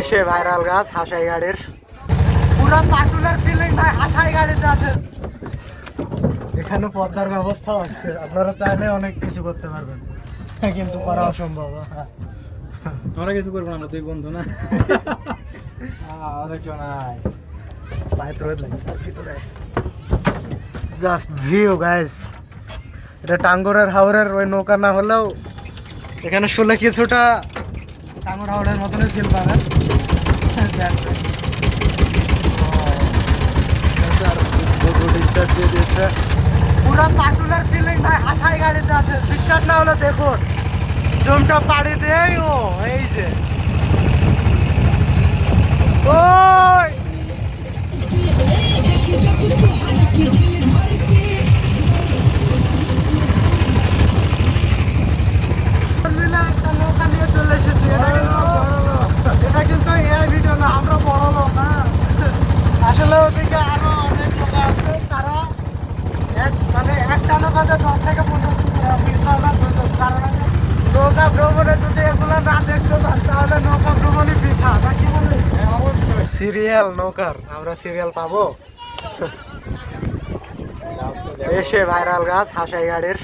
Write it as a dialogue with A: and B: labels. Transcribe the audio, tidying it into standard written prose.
A: এসে ভাইরাল গাছ হাসাই গাড়ির পুরো পাটুলার ফিলিং ভাই হাসাই গাড়িতে আছে। এখানে পদ্মার ব্যবস্থা আছে, আপনারা চাইলে অনেক কিছু করতে পারবেন, কিন্তু করা অসম্ভব।
B: আমরা কিছু করবো না, আমরা দুই বন্ধু না।
A: জাস্ট ভিউ গাইস, এটা টাঙ্গরের হাওরের ওই নৌকা না হলেও এখানে শুলে কিছুটা টাঙ্গর হাওরের মতনই ফিল পাবেন। পুরো পাটুলার ফিলিং ভাই হাসাই গাড়িতে আছে, বিশ্বাস না হলে দেখুন। জমটা পাড়ি দেয় ও এই যে ওই একটা নৌকা নিয়ে চলে এসেছি। এটা কিন্তু এআই ভিডিও না, আমরা বড় লোক না। আসলে ওদিকে আরো অনেক লোক আছে, তারা মানে একটা নৌকাতে 10 থেকে 15 কারণ নৌকা ভ্রমণে যদি এগুলো না দেখতে পান তাহলে নৌকা ভ্রমণই বৃথা, নাকি বললি? সিরিয়াল নৌকার আমরা সিরিয়াল পাবো। এসে ভাইরাল গাছ হাসাই গাড়ির